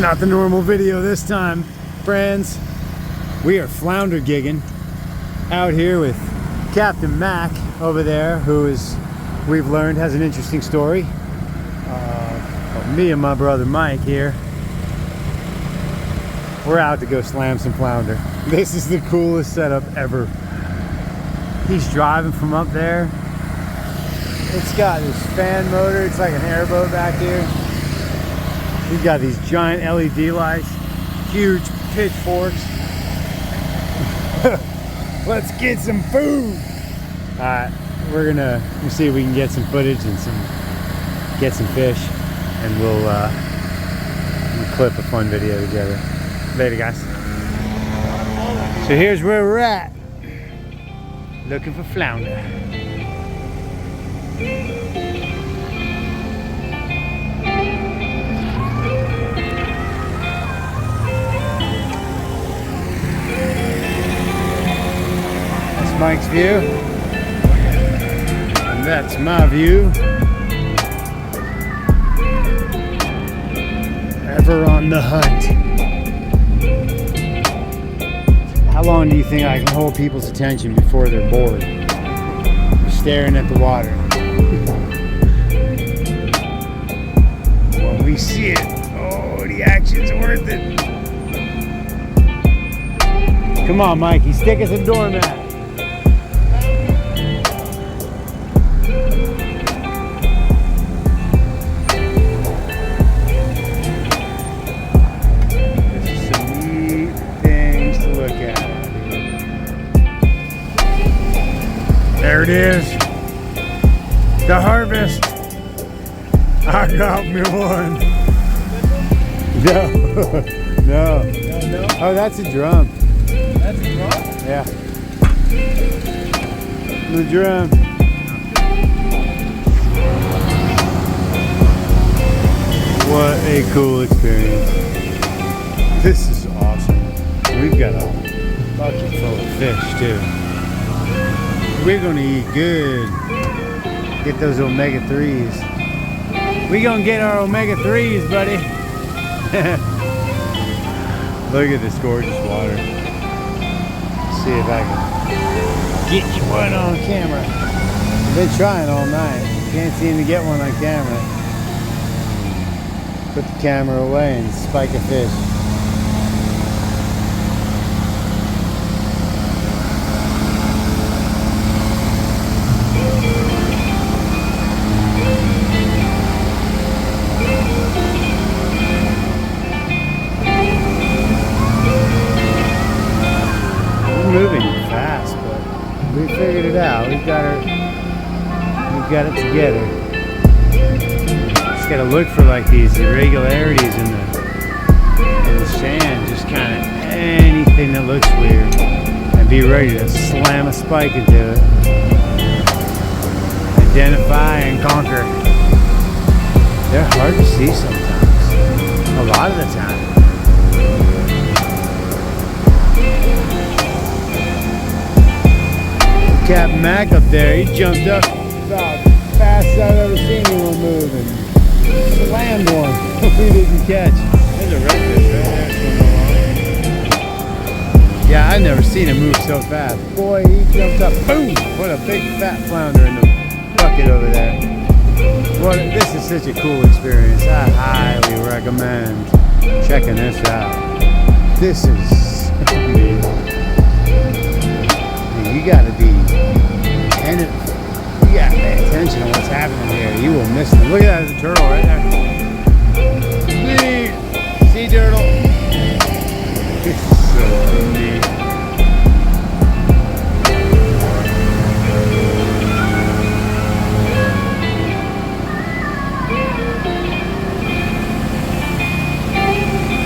Not the normal video this time, friends. We are flounder gigging out here with Captain Mac over there, who is, we've learned, has an interesting story. Me and my brother Mike here, we're out to go slam some flounder. This is the coolest setup ever. He's driving from up there. It's got this fan motor. It's like an airboat back here. We've got these giant LED lights, huge pitchforks. Let's get some food. All right, we're gonna see if we can get some footage and get some fish, and we'll clip a fun video together. Later, guys. So here's where we're at, looking for flounder. Mike's view, and that's my view. Ever on the hunt. How long do you think I can hold people's attention before they're bored? Staring at the water. When we see it, oh, the action's worth it. Come on, Mikey, stick us a doormat. There it is, the harvest. I got me one. No. Oh, that's a drum. That's a drum? Yeah. The drum. What a cool experience. This is awesome. We've got a bucket full of fish too. We're gonna eat good. Get those omega-3s. We gonna get our omega-3s, buddy. Look at this gorgeous water. Let's see if I can get you one on camera. I've been trying all night. Can't seem to get one on camera. Put the camera away and spike a fish. Moving fast, but we figured it out. We've got it together. Just gotta look for like these irregularities in the sand, just kind of anything that looks weird, and be ready to slam a spike into it. Identify and conquer. They're hard to see sometimes. A lot of the time. Capt Mac up there, he jumped up about the fastest I've ever seen anyone move and slammed one we didn't catch. There's a redfish right there. Yeah, I've never seen him move so fast. Boy, he jumped up, boom! What a big fat flounder in the bucket over there. This is such a cool experience. I highly recommend checking this out. This is amazing. You gotta be attentive. You gotta pay attention to what's happening here. You will miss them. Look at that, there's a turtle right there. Sea turtle. This is so neat.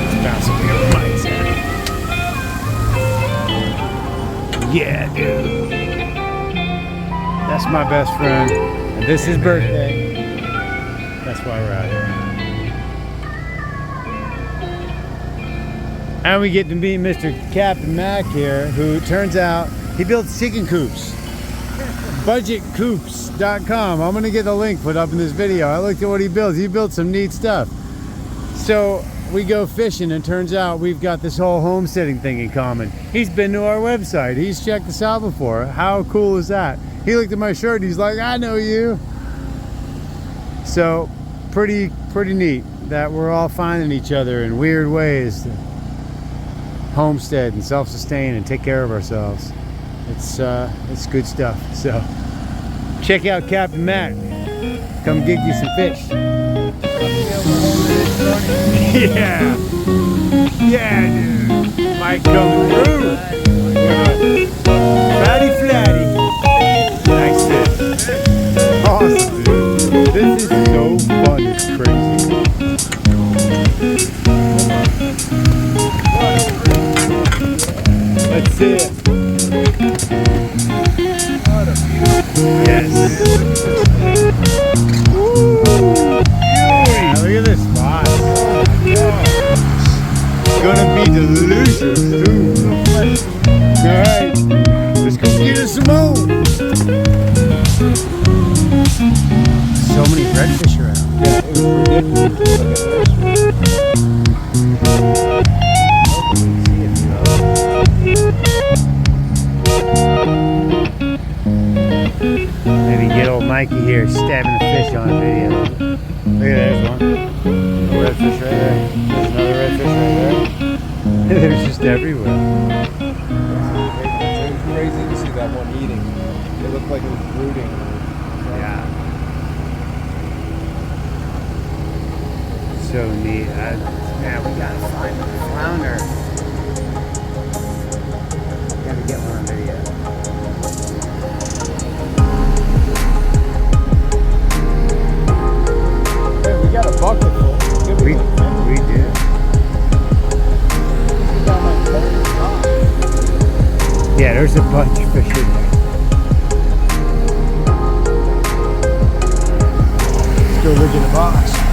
It's bouncing me over my head. Yeah, dude. That's my best friend. And this is his birthday. That's why we're out here. And we get to meet Mr. Capt Mac here, who turns out he builds chicken coops. Budgetcoops.com. I'm gonna get the link put up in this video. I looked at what he builds. He built some neat stuff. So we go fishing and turns out we've got this whole homesteading thing in common. He's been to our website. He's checked us out before. How cool is that? He looked at my shirt. He's like, I know you. So pretty neat that we're all finding each other in weird ways to homestead and self-sustain and take care of ourselves. It's good stuff. So check out Capt Mac. Come get you some fish. Yeah. Yeah, dude. Might come through. Fatty flatty. Nice fish. Awesome, dude. This is so fun. It's crazy. Let's see it. Yes. Woo. Yeah, look at this spot. It's gonna be delicious, dude. Alright, let's go get us some more. So many redfish around. Yeah, it was ridiculous. Maybe get old Mikey here stabbing the fish on video. Look at that, there's one. A redfish right there. There's another redfish right there. There's just everywhere. It was crazy to see that one eating. It looked like it was brooding. Yeah. So neat. Man, we gotta find a flounder. Gotta get one on video. Hey, we got a bucket full. We do. Yeah, there's a bunch of fish in there. Let's go look in the box.